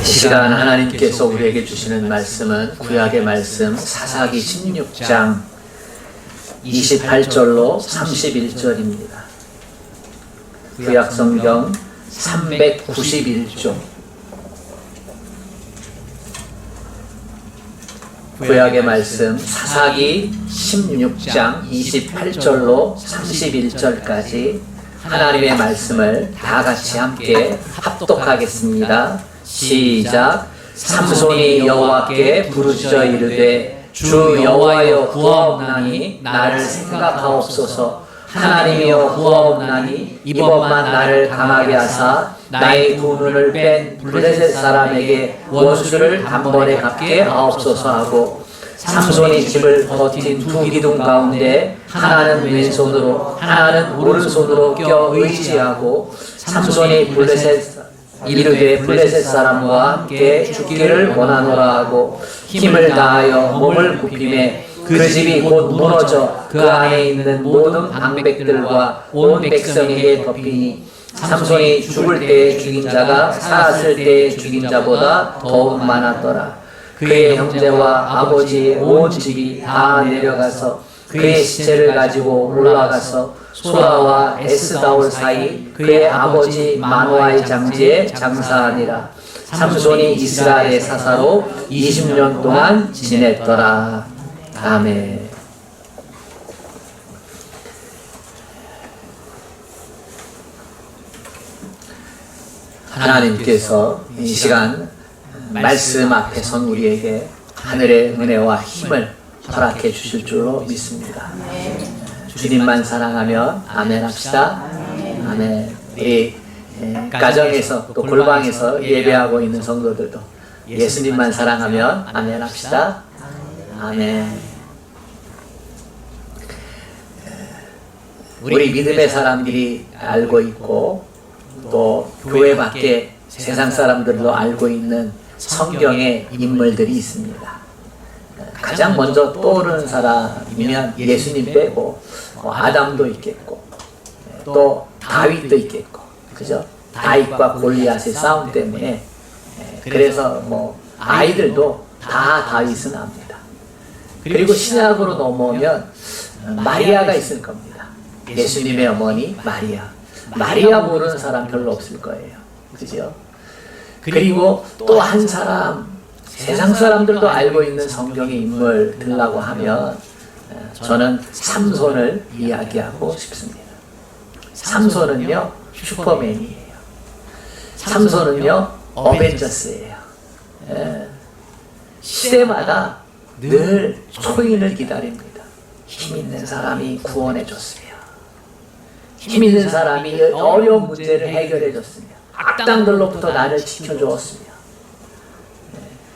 시간 하나님께서 우리에게 주시는 말씀은 구약의 말씀 사사기 16장 28절로 31절입니다. 구약 성경 391조. 구약의 말씀 사사기 16장 28절로 31절까지 하나님의 말씀을 다 같이 함께 합독하겠습니다. 시작. 삼손이 여호와께 부르짖어 이르되 주 여호와여 구하옵나니 나를 생각하옵소서. 하나님이여 구하옵나니 이번만 나를 강하게 하사 나의 두 눈을 뺀 블레셋 사람에게 원수를 단번에 갚게 하옵소서 하고, 삼손이 집을 버틴 두 기둥 가운데 하나는 왼손으로 하나는 오른손으로 껴 의지하고, 삼손이 이르되 블레셋 사람과 함께 죽기를 원하노라 하고 힘을 다하여 몸을 굽히매 그 집이 곧 무너져 그 안에 있는 모든 방백들과 온 백성에게 덮이니, 삼손이 죽을 때에 죽인 자가 살았을 때에 죽인 자보다 더욱 많았더라. 그의 형제와 아버지의 온 집이 다 내려가서 그의 시체를 가지고 올라가서 소라와 에스다올 사이 그의 아버지 마노아의 장지에 장사하니라. 삼손이 이스라엘의 사사로 20년 동안 지냈더라. 아멘. 하나님께서 이 시간 말씀 앞에 선 우리에게 하늘의 은혜와 힘을 허락해 주실 줄로 믿습니다. 주님만 사랑하면 아멘 합시다. 아멘. 이 가정에서 또 골방에서 예배하고 있는 성도들도 예수님만 사랑하면 아멘 합시다. 아멘. 우리 믿음의 사람들이 알고 있고 또 교회 밖에 세상 사람들도 알고 있는 성경의 인물들이 있습니다. 가장 먼저 떠오르는 사람이면 예수님 빼고 아담도 있겠고 또 다윗도 있겠고, 그죠? 다윗과 골리앗의 싸움 때문에 그래서 아이들도 다 다윗은 압니다. 그리고 신약으로 넘어오면 마리아가 있을 겁니다. 예수님의 어머니 마리아 모르는 사람 별로 없을 거예요. 그죠? 그리고 또 한 사람, 세상 사람들도 알고 있는 성경의 인물 들라고 하면 저는 삼손을 이야기하고 싶습니다. 삼손은요 슈퍼맨이에요. 삼손은요 어벤져스예요. 시대마다 늘 초인을 기다립니다. 힘 있는 사람이 구원해 줬으며, 힘 있는 사람이 어려운 문제를 해결해 줬으며, 악당들로부터 나를 지켜주었으며,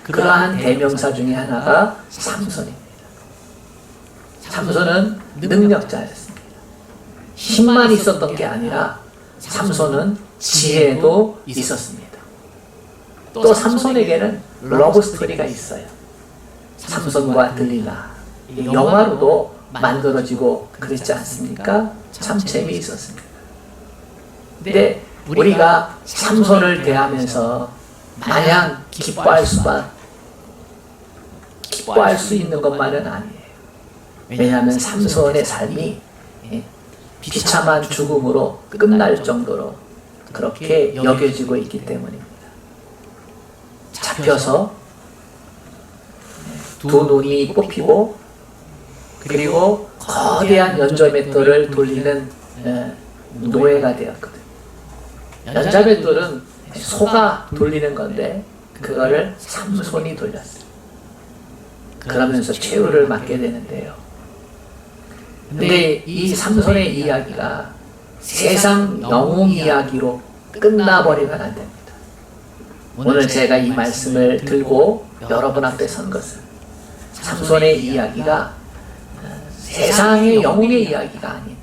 그러한 대명사 중에 하나가 삼손입니다. 삼손은 능력자였습니다. 힘만 있었던 게 아니라 삼손은 지혜도 있었습니다. 또 삼손에게는 러브 스토리가 있어요. 삼손과 들릴라. 영화로도 만들어지고 그랬지 않습니까? 참 재미있었습니다. 근데 우리가 삼손을 대하면서 마냥 기뻐할 수 있는 것만은 아니에요. 왜냐하면 삼손의 삶이 비참한 죽음으로 끝날 정도로 그렇게 여겨지고 있기 때문입니다. 잡혀서 두 눈이 뽑히고, 그리고 거대한 연자맷돌을 돌리는 노예가 되었거든요. 연자맷돌은 소가 돌리는 건데 그거를 삼손이 돌렸어요. 그러면서 최후를 맞게 되는데요. 근데 이 삼손의 이야기가 세상 영웅 이야기로 끝나버리면 안 됩니다. 오늘 제가 이 말씀을 들고 여러분 앞에 선 것은 삼손의 이야기가 세상의 영웅의 이야기가 아닌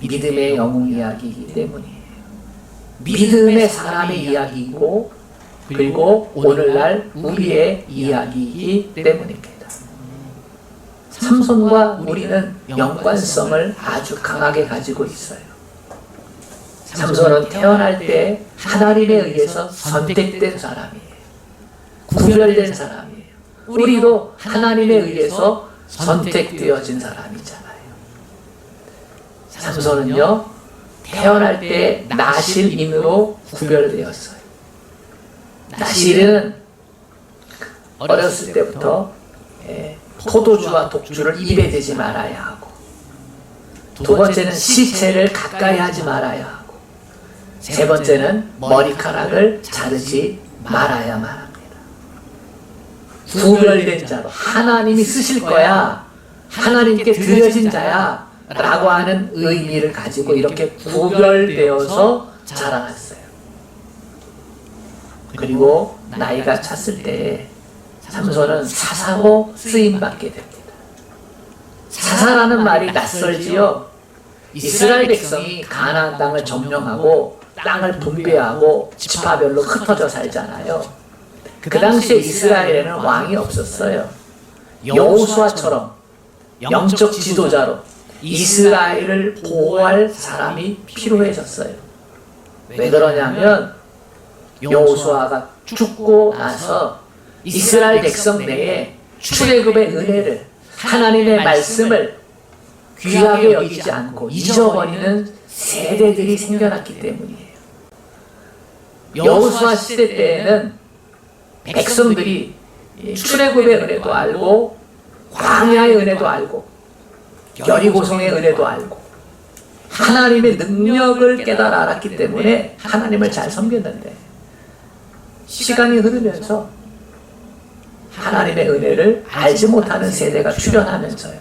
믿음의 영웅 이야기이기 때문이에요. 믿음의 사람의 이야기이고, 그리고 오늘날 우리의 이야기이기 때문입니다. 삼손과 우리는 연관성을 아주 강하게 가지고 있어요. 삼손은 태어날 때 하나님에 의해서 선택된 사람이에요. 구별된 사람이에요. 우리도 하나님에 의해서 선택되어진 사람이잖아요. 삼손은요, 태어날 때 나실인으로 구별되었어요. 나실은 어렸을 때부터 포도주와 독주를 입에 대지 말아야 하고, 두 번째는 시체를 가까이 하지 말아야 하고, 세 번째는 머리카락을 자르지 말아야만 합니다. 구별된 자로 하나님이 쓰실 거야, 하나님께 드려진 자야 라고 하는 의미를 가지고 이렇게 구별되어서 자라났어요. 그리고 나이가 찼을 때 삼손은 사사로 쓰임받게 됩니다. 사사라는 말이 낯설지요. 이스라엘 백성이 가나안 땅을 점령하고 땅을 분배하고 지파별로 흩어져 살잖아요. 그 당시에 이스라엘에는 왕이 없었어요. 여호수아처럼 영적 지도자로 이스라엘을 보호할 사람이 필요해졌어요. 왜 그러냐면 여호수아가 죽고 나서 이스라엘 백성 내에 출애굽의 은혜를, 하나님의 말씀을 귀하게 여기지 않고 잊어버리는 세대들이 생겨났기 때문이에요. 여호수아 시대 때에는 백성들이 출애굽의 은혜도 알고, 광야의 은혜도 알고, 여리고성의 은혜도 알고, 하나님의 능력을 깨달아 알았기 때문에 하나님을 잘 섬겼는데, 시간이 흐르면서 하나님의 은혜를 알지 못하는 세대가 출현하면서요,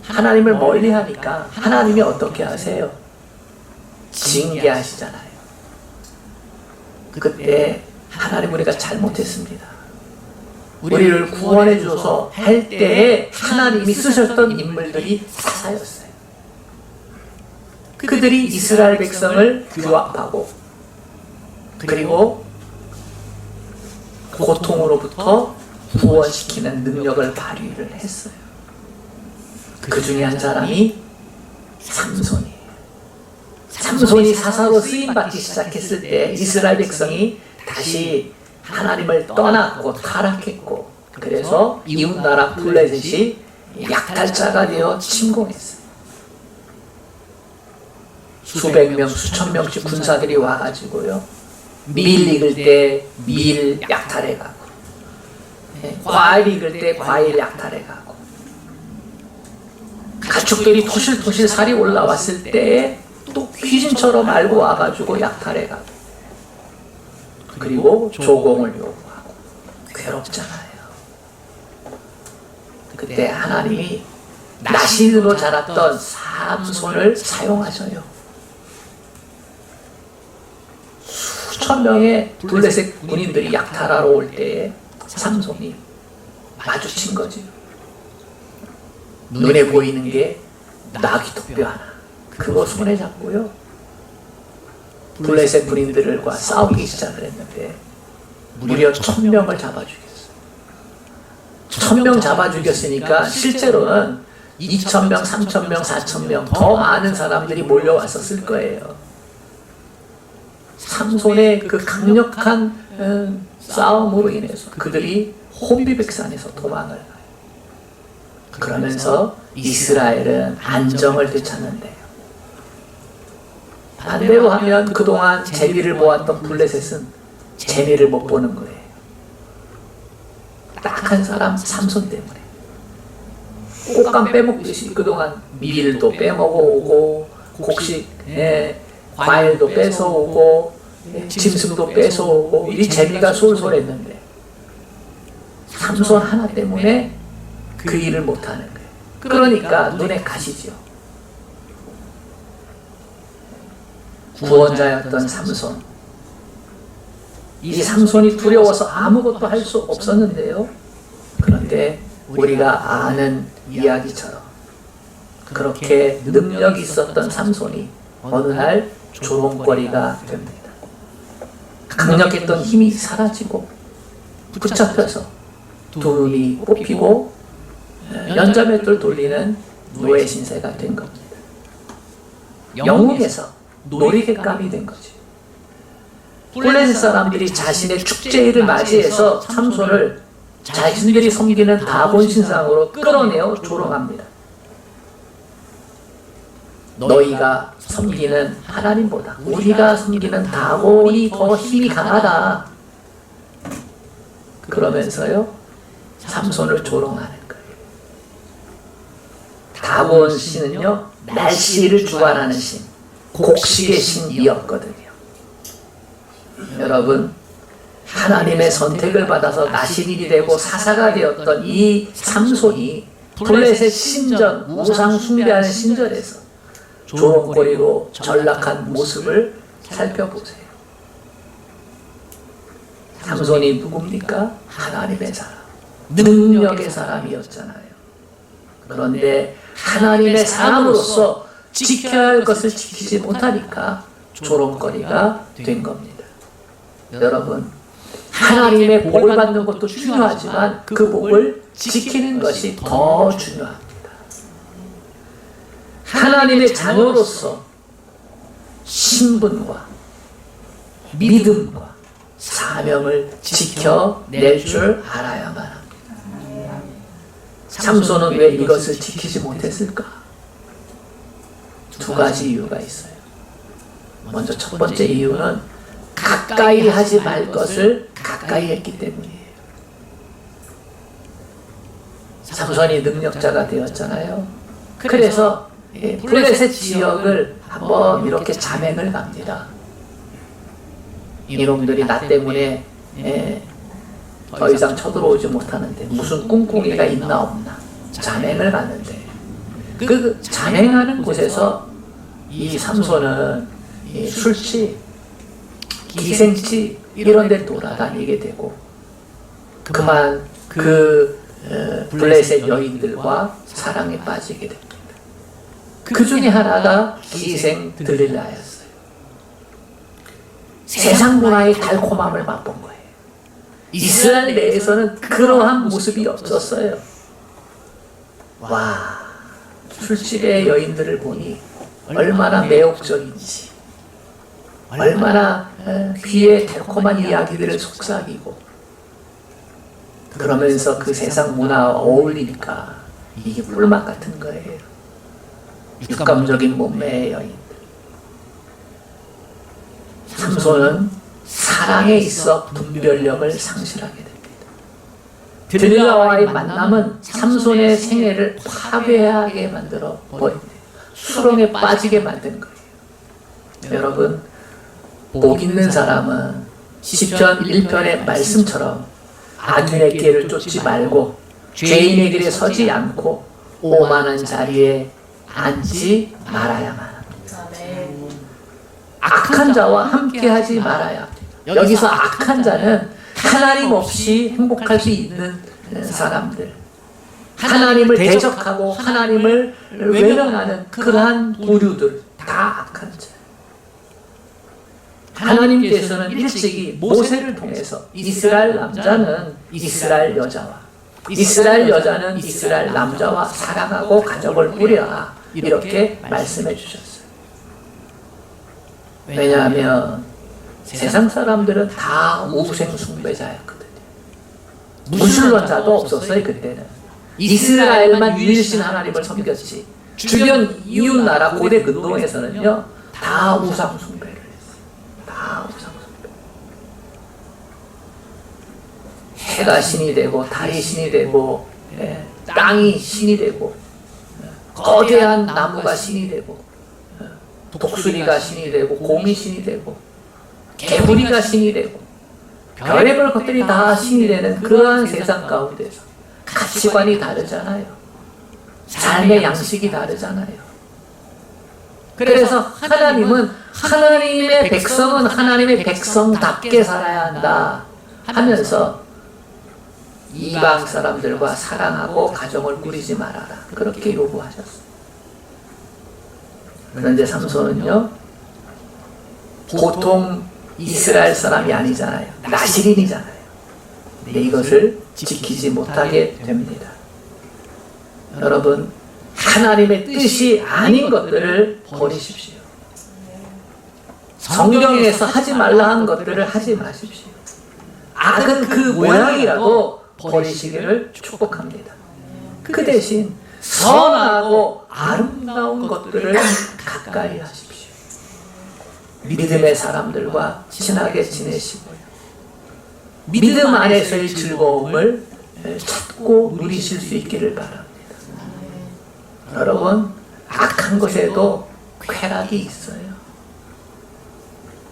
하나님을 멀리하니까 하나님이 어떻게 하세요? 징계하시잖아요. 그때 하나님, 우리가 잘못했습니다. 우리를 구원해 주셔서 할 때에 하나님이 쓰셨던 인물들이 사사였어요. 그들이 이스라엘 백성을 규합하고, 그리고 고통으로부터 구원시키는 능력을 발휘를 했어요. 그 중에 한 사람이 삼손이에요. 삼손이 사사로 쓰임받기 시작했을 때 이스라엘 백성이 다시 하나님을 떠났고 타락했고, 그래서 이웃나라 블레셋이 약탈자가 되어 침공했어요. 수백 명, 수천 명씩 군사들이 와가지고요, 밀 익을 때 밀 약탈해 가고, 과일 익을 때 과일 약탈해 가고, 가축들이 토실토실 살이 올라왔을 때 또 귀신처럼 알고 와가지고 약탈해 가고, 그리고 조공을 요구하고. 괴롭잖아요. 그때 하나님이 나신으로 자랐던 삼손을 사용하셔요. 수천 명의 블레셋 군인들이 약탈하러 올 때에 삼손이 마주친 거지. 눈에 보이는 게 나귀 턱뼈 하나, 그거 손에 잡고요, 블레셋 군인들과 싸우기 시작을 했는데 무려 1000명을 잡아 죽였어요. 1000명 잡아 죽였으니까 실제로는 2000명, 3000명, 4000명 더 많은 사람들이 몰려왔었을 거예요. 삼손의 그 강력한 싸움으로 인해서 그들이 혼비백산에서 도망을 가요. 그러면서 이스라엘은 안정을 되찾는데요. 반대로 하면 그동안 재미를 보았던 블레셋은 재미를 못 보는 거예요. 딱 한 사람, 삼손 때문에. 꽃감 빼먹듯이 그동안 밀도 빼먹어오고, 곡식, 과일도 뺏어오고, 짐승도 뺏어오고, 이 재미가 솔솔했는데 삼손 하나 때문에 그 일을 못하는 거예요. 그러니까 눈에 가시죠. 구원자였던 삼손, 이 삼손이 두려워서 아무것도 할 수 없었는데요, 그런데 우리가 아는 이야기처럼 그렇게 능력이 있었던 삼손이 어느 날 조롱거리가 됩니다. 강력했던 힘이 사라지고 붙잡혀서 두 눈이 뽑히고 연자맷돌 돌리는 노예 신세가 된 겁니다. 영웅에서 놀이객감이 된 거지. 블레셋 사람들이 자신의 축제일을 맞이해서 삼손을 자신들이 섬기는 다곤 신상으로 끌어내어 조롱합니다. 너희가 섬기는 하나님보다 우리가 섬기는 다곤이 더 힘이 강하다. 그러면서요, 삼손을 조롱하는 거예요. 다곤 신은요, 날씨를 주관하는 신, 곡식의 신이었거든요. 여러분, 하나님의 선택을 받아서 나시린이 되고 사사가 되었던 이 삼손이 블레셋 신전, 우상 숭배하는 신전에서 조롱거리로 전락한 모습을 살펴보세요. 삼손이 누굽니까? 하나님의 사람, 능력의 사람이었잖아요. 그런데 하나님의 사람으로서 지켜야 할 것을 지키지 못하니까 조롱거리가 된 겁니다. 여러분, 하나님의 복을 받는 것도 중요하지만 그 복을 지키는 것이 더 중요합니다. 하나님의 자녀로서 신분과 믿음과 사명을 지켜낼 줄 알아야만 합니다. 삼손은 왜 이것을 지키지 못했을까? 두 가지 이유가 있어요. 먼저 첫 번째 이유는 가까이 하지 말 것을 가까이 했기 때문이에요. 삼손이 능력자가 되었잖아요. 그래서 블레셋 지역을 한번 이렇게 자맹을 갑니다. 이놈들이 나 때문에 더 이상 쳐들어오지 못하는데 무슨 꿍꿍이가 있나 없나 자맹을 갔는데, 그 자맹하는 곳에서 이 삼손은 술집, 기생집 이런 데 돌아다니게 되고, 그만 블레셋 여인들과 사랑에 빠지게 됩니다. 그 중에 하나가 기생 들릴라였어요. 세상 문화의 달콤함을 맛본 거예요. 이스라엘 내에서는 그러한 모습이 없었어요. 와, 술집의 여인들을 보니 얼마나 매혹적인지, 얼마나 귀에 달콤한 이야기들을 속삭이고, 그러면서 그 세상 문화와 어울리니까 이게 꿀맛 같은 거예요. 육감적인 몸매의 여인들. 삼손은 사랑에 있어 분별력을 상실하게 됩니다. 들릴라와의 만남은 삼손의 생애를 파괴하게 만들어 버립니다. 수렁에 빠지게 만든 거예요. 여러분, 복 있는 사람은 시편 1편의 말씀처럼 악인의 길을 쫓지 말고 죄인의 길에 서지 않고 오만한 자리에 앉지 말아야만 합니다. 악한 자와 함께하지 말아야 합니다. 여기서 악한 자는 하나님 없이 행복할 수 있는 사람들, 하나님을 대적하고 하나님을 외면하는 그러한 부류들, 다 악한 자. 하나님께서는 일찍이 모세를 통해서 이스라엘 남자는 이스라엘 여자와, 이스라엘 여자는 이스라엘 남자와 사랑하고 가정을 꾸려라, 이렇게 말씀해 주셨어요. 왜냐하면 세상 사람들은 다 우생 숭배자였거든요. 무신론자도 없었어요. 그때는 이스라엘만 유일신 하나님을 섬겼지, 주변 이웃 나라 고대 근동에서는요 다 우상 숭배를 했어요. 다 우상 숭배. 해가 신이 되고 달이 신이 되고 땅이 신이 되고 거대한 나무가 신이 되고 독수리가 신이 되고 곰이 신이 되고 개구리가 신이 되고 별의별 것들이 다 신이 되는 그러한 세상 가운데서 가치관이 다르잖아요. 삶의 양식이 다르잖아요. 그래서 하나님은 하나님의 백성은 하나님의 백성답게 살아야 한다 하면서 이방 사람들과 사랑하고 가정을 꾸리지 말아라, 그렇게 요구하셨어요. 그런데 삼손은요 보통 이스라엘 사람이 아니잖아요. 나시린이잖아요. 근데 이것을 지키지 못하게 됩니다. 여러분, 하나님의 뜻이 아닌 것들을 버리십시오. 성경에서 하지 말라 한 것들을 하지 마십시오. 악은 그 모양이라도 버리시기를 축복합니다. 그 대신 선하고 아름다운 것들을 가까이 하십시오. 믿음의 사람들과 친하게 지내시고요. 믿음 안에서의 즐거움을 찾고 누리실 수 있기를 바랍니다. 여러분, 악한 것에도 쾌락이 있어요.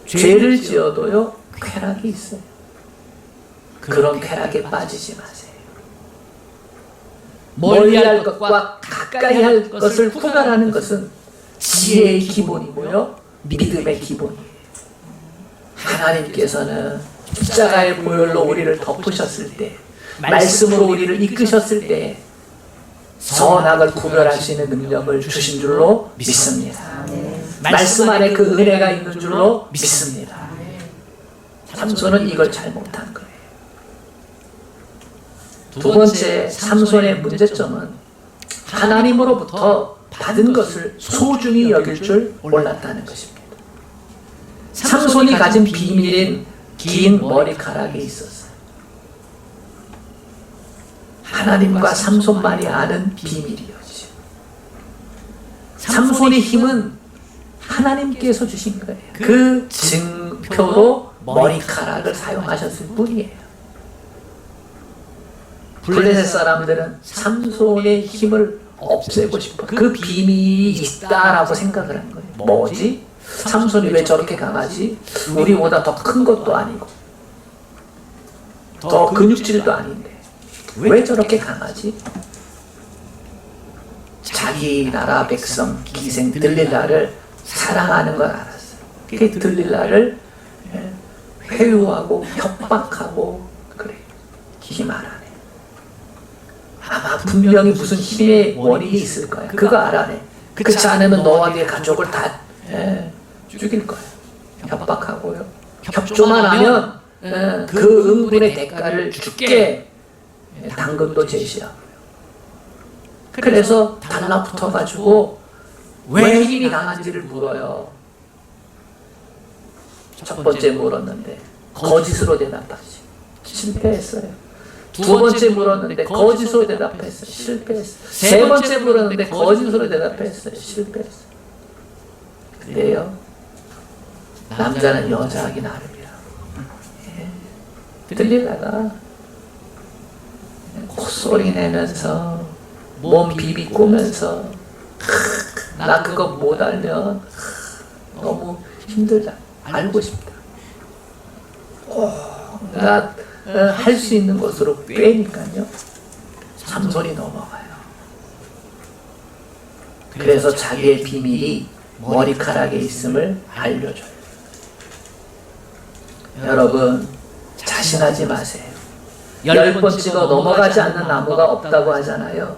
죄를 지어도요, 쾌락이 있어요. 그런 쾌락에 빠지지 마세요. 멀리할 것과 가까이 할 것을 구별하는 것은 지혜의 기본이고요, 믿음의 기본이에요. 하나님께서는 십자가의 보혈로 우리를 덮으셨을 때, 말씀으로 우리를 이끄셨을 때 선악을 구별하시는 능력을 주신 줄로 믿습니다. 말씀 안에 그 은혜가 있는 줄로 믿습니다. 삼손은 이걸 잘 못한 거예요. 두 번째, 삼손의 문제점은 하나님으로부터 받은 것을 소중히 여길 줄 몰랐다는 것입니다. 삼손이 가진 비밀인 긴 머리카락이 있었어요. 하나님과 삼손만이 아는 비밀이었죠. 삼손의 힘은 하나님께서 주신 거예요. 그 증표로 머리카락을 사용하셨을 뿐이에요. 블레셋 사람들은 삼손의 힘을 없애고 싶어 그 비밀이 있다라고 생각을 한 거예요. 뭐지? 삼손이 왜 저렇게 강하지? 우리보다 더 큰 것도 아니고 더 근육질도 아닌데 왜 저렇게 강하지? 자기 나라 백성 기생 들릴라를 사랑하는 걸 알았어요. 그 들릴라를 회유하고 협박하고 그래요. 힘 알아내. 아마 분명히 무슨 힘의 원인이 있을 거야. 그거 알아내. 그렇지 않으면 너와 네 가족을 다 죽일 거야. 협박하고요. 협조만 하면 그 응분의 대가를 줄게. 당근도 제시하고요. 그래서 달라붙어가지고 왜 힘이 강한지를 물어요. 첫 번째 물었는데 거짓으로 대답하지. 실패했어요. 두 번째 물었는데 거짓으로 대답했어요. 실패했어요. 세 번째 물었는데 거짓으로 대답했어요. 실패했어요. 근데요, 남자는 여자하기 나름이라. 들릴라가 콧소리 내면서 몸 비비꼬면서 나 그거 못 알면 너무 힘들다. 알고 싶다. 나 할 수 있는 것으로 꿰니까요. 삼손이 넘어가요. 그래서 자기의 비밀이 머리카락에 있음을 알려줘요. 여러분, 자신하지 마세요. 10번 찍어 넘어가지 않는 나무가 없다고 하잖아요.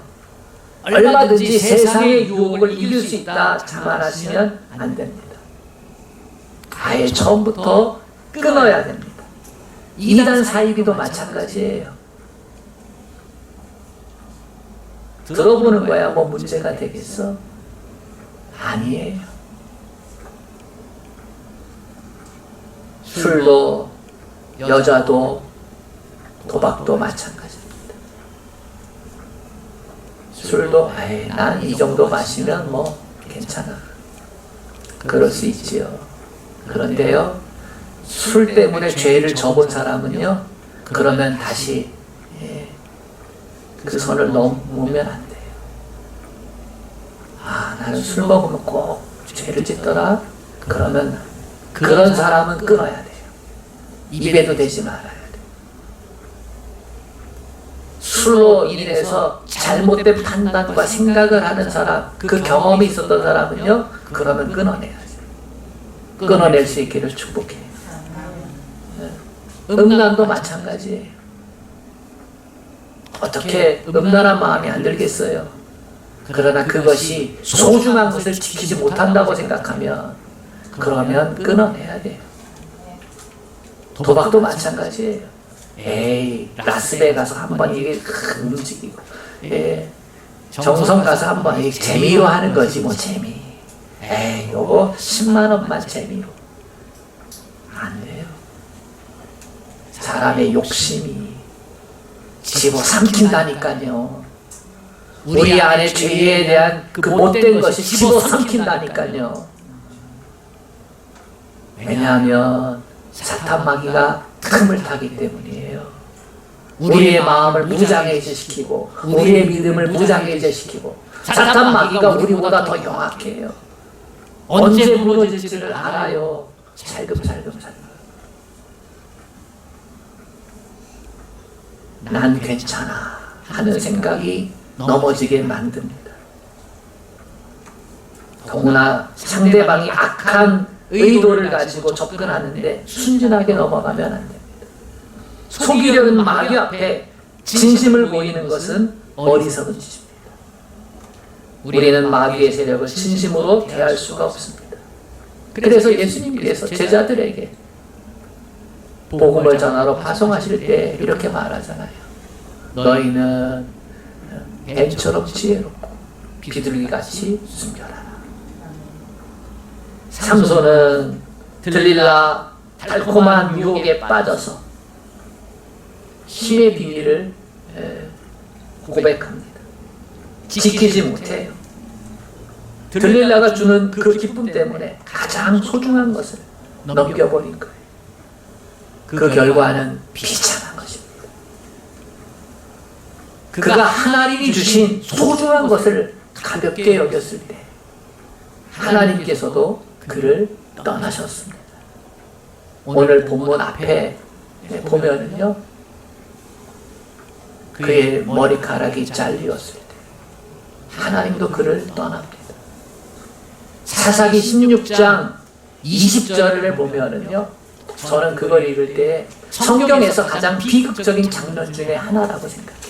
얼마든지 세상의 유혹을 이길 수 있다 자만하시면 안 됩니다. 아예 처음부터 끊어야 됩니다. 이단 사이비도 마찬가지예요. 들어보는 거야 뭐 문제가 되겠어? 아니에요. 술도 여자도 도박도 마찬가지입니다. 술도 난 이 정도 마시면 뭐 괜찮아. 그럴 수 있지요. 그런데요, 술 때문에 죄를 저본 사람은요, 그러면 다시 그 선을 넘으면 안 돼요. 아, 나는 술 먹으면 꼭 죄를 짓더라. 그러면 그런 사람은 끊어야 돼요. 입에도 대지 말아야 돼요. 술로 인해서 잘못된 판단과 생각을 하는 사람, 그 경험이 있었던 사람은요, 그러면 끊어내야죠. 끊어낼 수 있기를 축복해요. 음란도 마찬가지예요. 어떻게 음란한 마음이 안 들겠어요? 그러나 그것이 소중한 것을 지키지 못한다고 생각하면 그러면 끊어내야 돼요. 도박도 마찬가지예요. 에이, 라스베가스 한번 이게 움직이고, 정성 가서 한번 재미로 하는 거지 뭐 재미. 에이, 요거 10만 원만 재미로. 사람의 욕심이 집어삼킨다니까요. 우리 안에 죄에 대한 그 못된 것이 집어삼킨다니까요. 왜냐하면 사탄 마귀가 틈을 타기 때문이에요. 우리의 마음을 무장해제시키고 우리의 믿음을 무장해제시키고 사탄 마귀가 우리보다 더 영악해요. 언제 무너질지를 알아요. 살금살금. 난 괜찮아 하는 생각이 넘어지게 만듭니다. 더구나 상대방이 악한 의도를 가지고 접근하는데 순진하게 넘어가면 안 됩니다. 속이려는 마귀 앞에 진심을 보이는 것은 어리석은 짓입니다. 우리는 마귀의 세력을 진심으로 대할 수가 없습니다. 그래서 예수님께서 제자들에게 복음을 전하러 파송하실 때 이렇게 말하잖아요. 너희는 뱀처럼 지혜롭고 비둘기같이 순결하라. 삼손은 들릴라 달콤한 유혹에 빠져서 힘의 비밀을 고백합니다. 지키지 못해요. 들릴라가 주는 그 기쁨 때문에 가장 소중한 것을 넘겨버린 거예요. 그 결과는 비참한 것입니다. 그가 하나님이 주신 소중한 것을 가볍게 여겼을 때 하나님께서도 그를 떠나셨습니다. 오늘 본문 앞에 보면은요, 그의 머리카락이 잘리었을 때 하나님도 그를 떠납니다. 사사기 16장 20절을 보면은요, 저는 그걸 읽을 때 성경에서 가장 비극적인 장면 중에 하나라고 생각해요.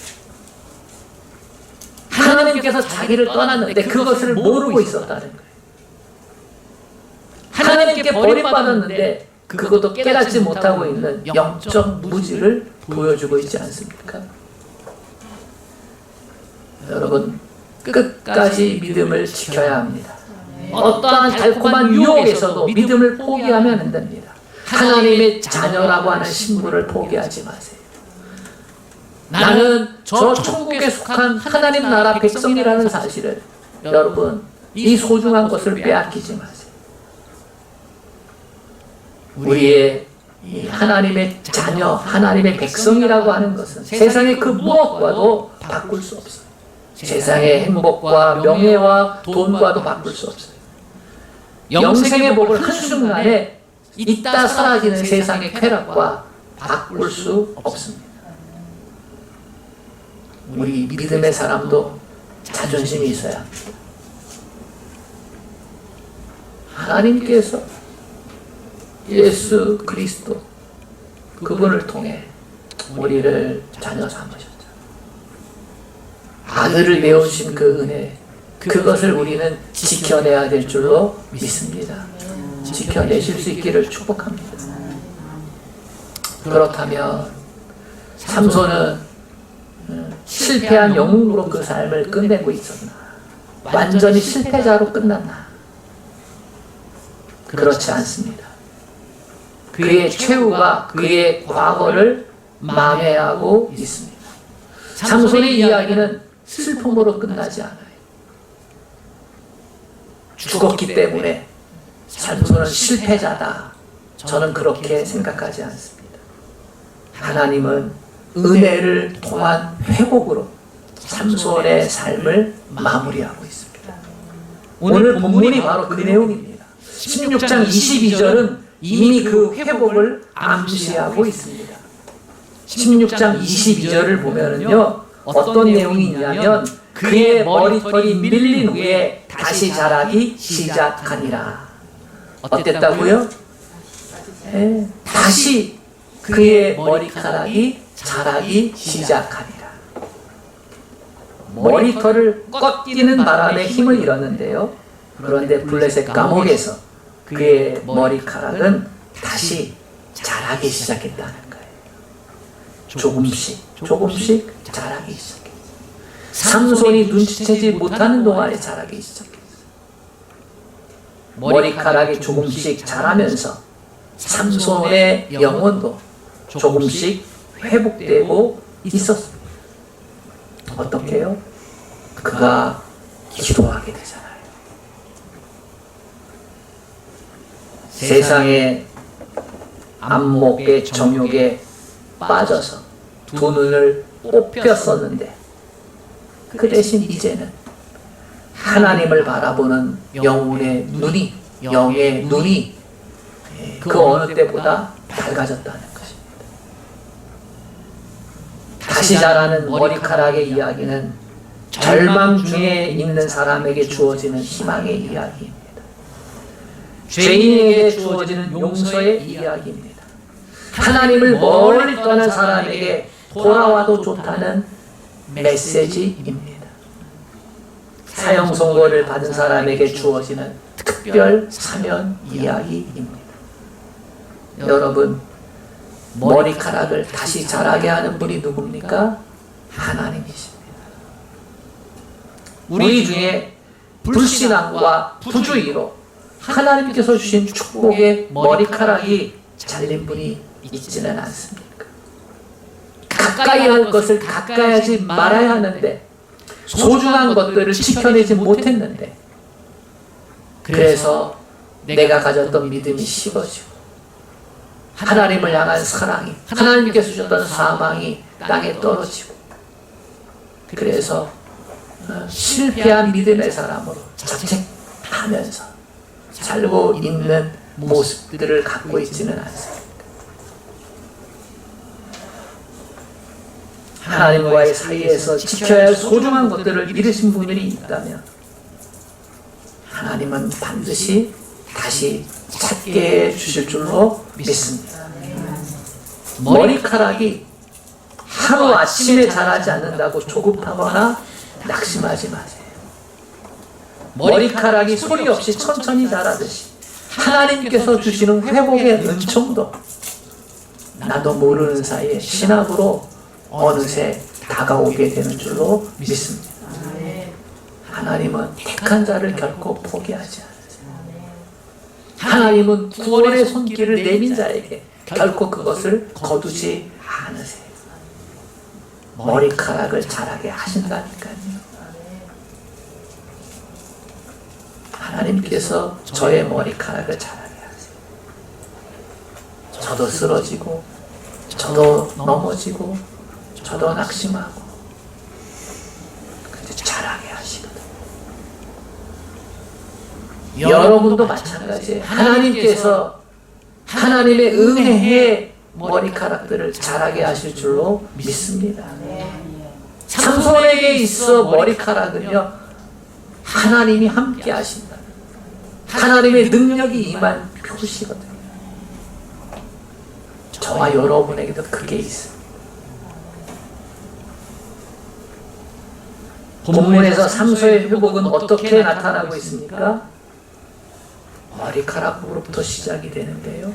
하나님께서 자기를 떠났는데 그것을 모르고 있었다는 거예요. 하나님께 버림받았는데 그것도 깨닫지 못하고 있는 영적 무지를 보여주고 있지 않습니까? 여러분, 끝까지 믿음을 지켜야 합니다. 어떠한 달콤한 유혹에서도 믿음을 포기하면 안 됩니다. 하나님의 자녀라고 하는 신분을 포기하지 마세요. 나는 저 천국에 속한 하나님 나라 백성이라는 사실을, 여러분, 이 소중한 것을 빼앗기지 마세요. 우리의 이 하나님의 자녀, 하나님의 백성이라고 하는 것은 세상의 그 무엇과도 바꿀 수 없어요. 세상의 행복과 명예와 돈과도 바꿀 수 없어요. 영생의 복을 한순간에 있다 사라지는 세상의 쾌락과 바꿀 수 없습니다. 우리 믿음의 사람도 자존심이 있어야 합니다. 하나님께서 예수 그리스도 그분을 통해 우리를 자녀 삼으셨죠. 아들을 내어주신 그 은혜, 그것을 우리는 지켜내야 될 줄로 믿습니다. 지켜내실 수 있기를 축복합니다. 그렇다면 삼손은 실패한 영웅으로 그 삶을 끝내고 있었나? 완전히 실패자로 끝났나? 그렇지 않습니다. 그의 최후가 그의 과거를 망해하고 있습니다. 삼손의 이야기는 슬픔으로 끝나지 않아요. 죽었기 때문에 삼손은 실패자다, 저는 그렇게 생각하지 않습니다. 하나님은 은혜를 통한 회복으로 삼손의 삶을 마무리하고 있습니다. 오늘 본문이 바로 그 내용입니다. 16장 22절은 이미 그 회복을 암시하고 있습니다. 16장 22절을 보면은요, 어떤 내용이 있냐면 그의 머리털이 밀린 후에 다시 자라기 시작하니라. 어땠다고요? 네, 다시 그의 머리카락이 자라기 시작하니라. 머리털을 꺾이는 바람에 힘을 잃었는데요, 그런데 블레셋 감옥에서 그의 머리카락은 다시 자라기 시작했다는 거예요. 조금씩 자라기 시작했어요. 삼손이 눈치채지 못하는 동안에 자라기 시작했어요. 머리카락이 조금씩 자라면서 삼손의 영혼도 조금씩 회복되고 있었습니다. 어떻게 해요? 그가 기도하게 되잖아요. 세상의 안목의 정욕에 빠져서 두 눈을 뽑혔었는데 그 대신 이제는 하나님을 바라보는 영혼의 눈이, 영의 눈이 그 어느 때보다 밝아졌다는 것입니다. 다시 자라는 머리카락의 이야기는 절망 중에 있는 사람에게 주어지는 희망의 이야기입니다. 죄인에게 주어지는 용서의 이야기입니다. 하나님을 멀리 떠난 사람에게 돌아와도 좋다는 메시지입니다. 사형 선고를 받은 사람에게 주어지는 특별 사면 이야기입니다. 여러분, 머리카락을 다시 자라게 하는 분이 누굽니까? 하나님이십니다. 우리 중에 불신앙과 부주의로 하나님께서 주신 축복의 머리카락이 잘린 분이 있지는 않습니까? 가까이 할 것을 가까이 하지 말아야 하는데 소중한 것들을 지켜내지 못했는데 그래서 내가 가졌던 믿음이 식어지고 하나님을 향한 사랑이, 하나님께서 주셨던 사망이 땅에 떨어지고 그래서 실패한 믿음의 사람으로 자책하면서 살고 있는 모습들을 갖고 있지는 않습니다. 하나님과의 사이에서 지켜야 할 소중한 것들을 잃으신 분들이 있다면 하나님은 반드시 다시 찾게 해주실 줄로 믿습니다. 머리카락이 하루아침에 자라지 않는다고 조급하거나 낙심하지 마세요. 머리카락이 소리 없이 천천히 자라듯이 하나님께서 주시는 회복의 은총도 나도 모르는 사이에 신학으로 어느새 다가오게 되는 줄로 믿습니다. 하나님은 택한 자를 결코 포기하지 않으세요. 하나님은 구원의 손길을 내민 자에게 결코 그것을 거두지 않으세요. 머리카락을 자라게 하신다니까요. 하나님께서 저의 머리카락을 자라게 하세요. 저도 쓰러지고 저도 넘어지고 저도 낙심하고 근데 자라게 하시거든요. 여러분도 마찬가지예요. 하나님께서 하나님의 은혜의 머리카락들을 자라게 하실 줄로 믿습니다. 삼손에게 있어 머리카락은요 하나님이 함께 하신다. 하나님의 능력이 임한 표시거든요. 저와 여러분에게도 그게 있어요. 본문에서 삼손의 회복은 어떻게 나타나고 있습니까? 머리카락으로부터 시작이 되는데요.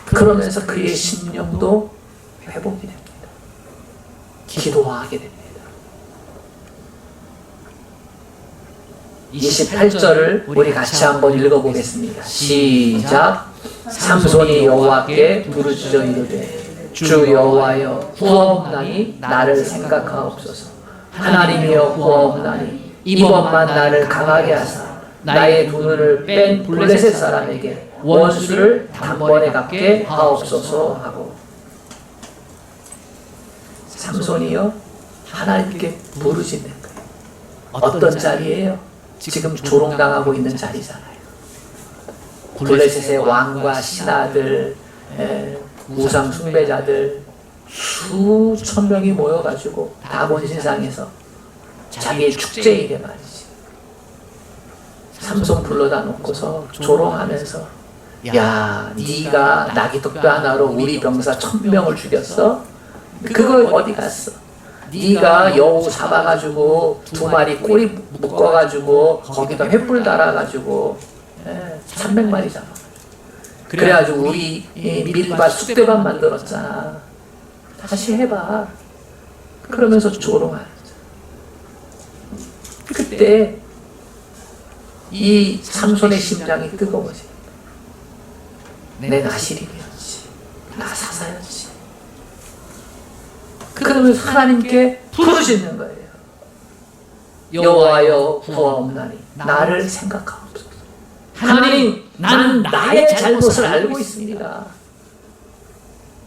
그러면서 그의 심령도 회복이 됩니다. 기도하게 됩니다. 28절을 우리 같이 한번 읽어보겠습니다. 시작. 삼손이 여호와께 부르짖어 이르되 주 여호와여 구하옵나니 나를 생각하옵소서. 하나님이여 구하옵나니 이번만 나를 강하게 하사 나의 두 눈을 뺀 블레셋 사람에게 원수를 단번에 갚게 하옵소서 하고 삼손이요 하나님께 부르짖는 거예요. 어떤 자리예요? 지금 조롱당하고 있는 자리잖아요. 블레셋의 왕과 신하들, 우상 숭배자들 수천 명이 모여가지고 다본신상에서 자기의 축제일에 말이지 삼손 불러다 놓고서 조롱하면서 야 네가 나귀토끼 하나로 우리 병사 1000명을 죽였어? 그거 어디 갔어? 네가 여우 잡아가지고 2마리 꼬리 묶어가지고 거기다 횃불 달아가지고 300마리 잡아. 그래가지고 우리 밀밥 쑥대밥 만들었잖아. 다시 해봐. 그러면서 조롱하는 거죠. 그때 이 삼손의 심장이 뜨거워지. 내 나실이었지. 나 사사였지. 그러면서 하나님께 부르짖는 거예요. 여호와여 구하옵나니 나를 생각하옵소서. 하나님, 나는 나의 잘못을 알고 있습니다.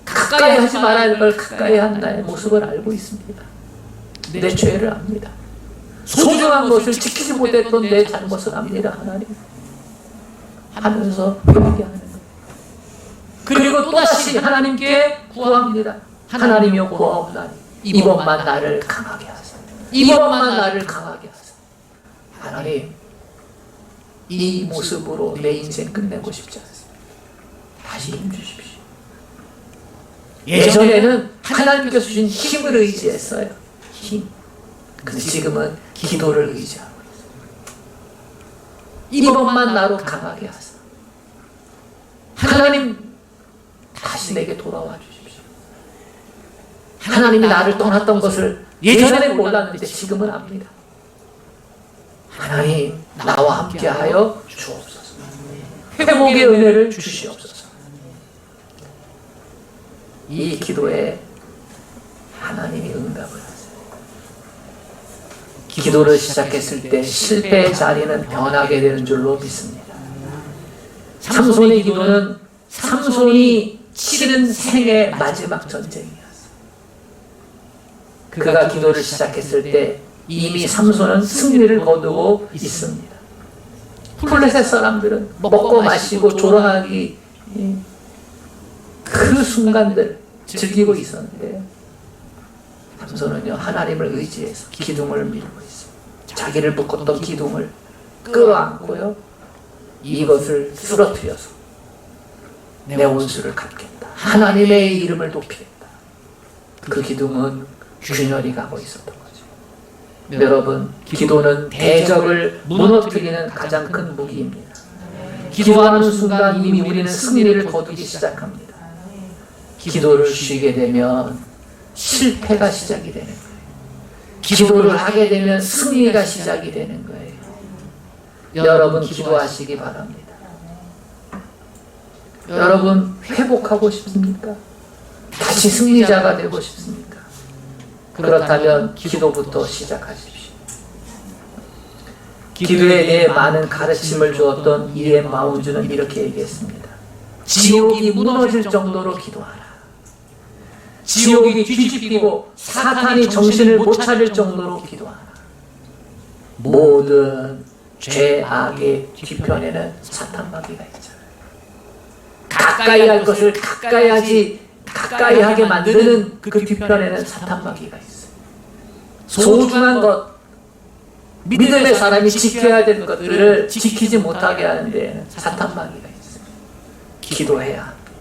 가까이 하지 말아야 할 걸 가까이 한 나의 모습을 알고 있습니다. 내 죄를 압니다. 소중한 것을 지키지 못했던 내 잘못을 압니다. 하나님 하면서 회개하는 거예요. 그리고 또다시 하나님께 구합니다. 하나님이여 구하옵나니 이번만 나를 강하게 하소서. 이번만 나를 강하게 하소서. 하나님, 이 모습으로 내 인생 끝내고 싶지 않습니다. 다시 힘 주십시오. 예전에는 하나님께서 주신 힘을 의지했어요. 힘. 근데 지금은 기도를 의지하고 있어요. 이번만 나로 강하게 하소서. 하나님, 다시 내게 돌아와 주십시오. 하나님이 나를 떠났던 것을 예전에 몰랐는데 지금은 압니다. 하나님, 나와 함께하여 주옵소서. 회복의 은혜를 주시옵소서. 이 기도에 하나님이 응답을 하세요. 기도를 시작했을 때 실패의 자리는 변하게 되는 줄로 믿습니다. 삼손의 기도는 삼손이 치른 생의 마지막 전쟁이었어요. 그가 기도를 시작했을 때 이미 삼손은 승리를 거두고 있습니다. 블레셋 사람들은 먹고 마시고 조롱하기 그 순간들 즐기고 있었는데 삼손은요, 하나님을 의지해서 기둥을 밀고 있어요. 자기를 묶었던 기둥을 끌어안고요, 이것을 쓰러뜨려서 내 원수를 갚겠다, 하나님의 이름을 높이겠다. 그 기둥은 균열이 가고 있었던 거죠. 여러분, 기도는 대적을 무너뜨리는 가장 큰 무기입니다. 기도하는 순간 이미 우리는 승리를 거두기 시작합니다. 기도를 쉬게 되면 실패가 시작이 되는 거예요. 기도를 하게 되면 승리가 시작이 되는 거예요. 여러분, 기도하시기 바랍니다. 여러분, 회복하고 싶습니까? 다시 승리자가 되고 싶습니까? 그렇다면 기도부터 시작하십시오. 기도에 대해 많은 가르침을 주었던 E.M. 마운즈는 이렇게 얘기했습니다. 지옥이 무너질 정도로 기도하라. 지옥이 뒤집히고 사탄이 정신을 못 차릴 정도로 기도하라. 모든 죄악의 뒤편에는 사탄마귀가 있잖아요. 가까이 할 것을 가까이 하게 만드는 그 뒤편에는 사탄마귀가 있어요. 소중한 것, 믿음의 사람이 지켜야 되는 것들을 지키지 못하게 하는 데에는 사탄마귀가 있어요. 기도해야 합니다.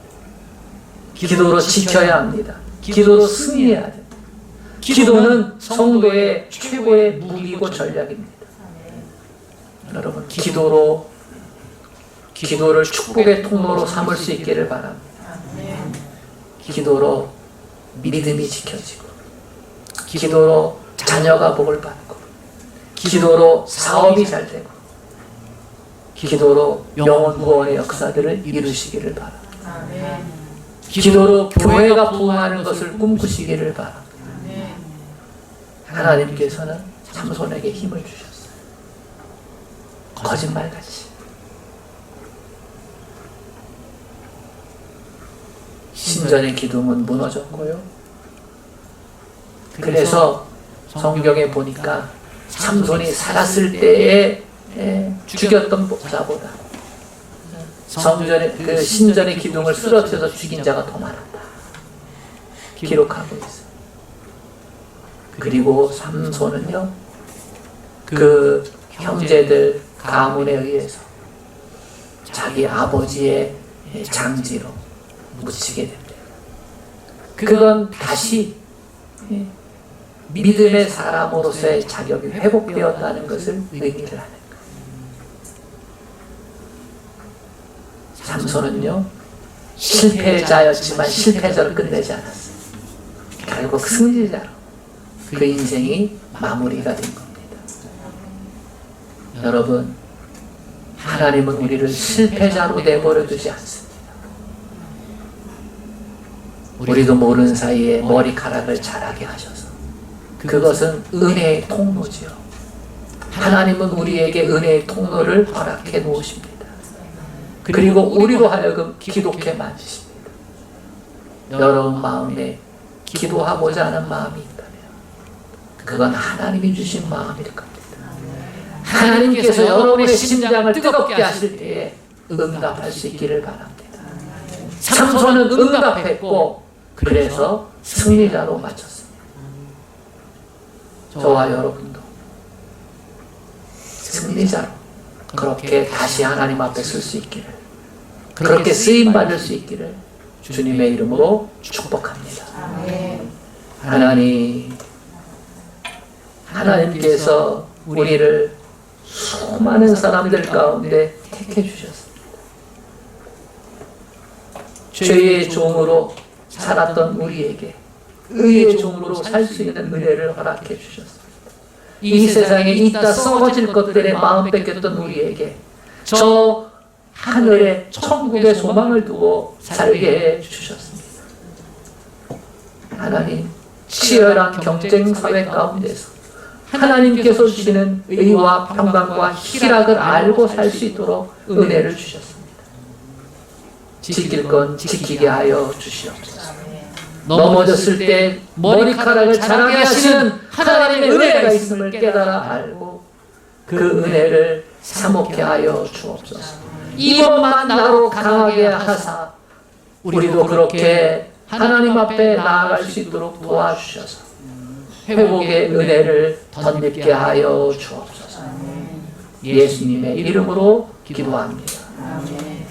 기도로 지켜야 합니다. 기도로 승리해야 됩니다. 기도는 성도의 최고의 무기고 전략입니다. 여러분, 기도를 축복의 통로로 삼을 수 있기를 바랍니다. 기도로 믿음이 지켜지고, 기도로 자녀가 복을 받고, 기도로 사업이 잘 되고, 기도로 영원 구원의 역사들을 이루시기를 바랍니다. 기도로 교회가 부흥하는 것을 꿈꾸시기를 바랍니다. 하나님께서는 삼손에게 힘을 주셨어요. 거짓말같이. 신전의 기둥은 무너졌고요. 그래서 성경에 보니까 삼손이 살았을 때에 죽였던 자보다 그 신전의 기둥을 쓰러뜨려서 죽인 자가 더 많았다 기록하고 있어요. 그리고 삼손은요, 그 형제들 가문에 의해서 자기 아버지의 장지로 묻히게 됩니다. 그건 다시 믿음의 사람으로서의 자격이 회복되었다는 것을 의미를 하는 거예요. 삼손은요, 실패자였지만 실패자로 끝내지 않았어요. 결국 승리자로 그 인생이 마무리가 된 겁니다. 여러분, 하나님은 우리를 실패자로 내버려 두지 않습니다. 우리도 모르는 사이에 머리카락을 자라게 하셔서 그것은 은혜의 통로지요. 하나님은 우리에게 은혜의 통로를 허락해 놓으십니다. 그리고 우리로 하여금 기독해 만드십니다. 여러분 마음에 기도하고자 하는 마음이 있다면 그건 하나님이 주신 마음일 겁니다. 하나님께서 여러분의 심장을 뜨겁게 하실 때에 응답할 수 있기를 바랍니다. 삼손은 응답했고 그래서 승리자로 마쳤습니다. 저와 여러분도 승리자로 그렇게 다시 하나님 앞에 설 수 있기를, 그렇게 쓰임받을 수 있기를 주님의 이름으로 축복합니다. 하나님께서 우리를 수많은 사람들 가운데 택해 주셨습니다. 죄의 종으로 살았던 우리에게 의의 종으로 살 수 있는 은혜를 허락해 주셨습니다. 이 세상에 있다 썩어질 것들에 마음 뺏겼던 우리에게 저 하늘의 천국의 소망을 두고 살게 해 주셨습니다. 하나님, 치열한 경쟁 사회 가운데서 하나님께서 주시는 의와 평강과 희락을 알고 살 수 있도록 은혜를 주셨습니다. 지킬 건 지키게 하여 주시옵소서. 넘어졌을 때 머리카락을 자라게 하시는 하나님의 은혜가 있음을 깨달아 알고 그 은혜를 사모케 하여 주옵소서. 이번만 나로 강하게 하사 우리도 그렇게 하나님 앞에 나아갈 수 있도록 도와주셔서 회복의 은혜를 덧입게 하여 주옵소서. 예수님의 이름으로 기도합니다. 아멘.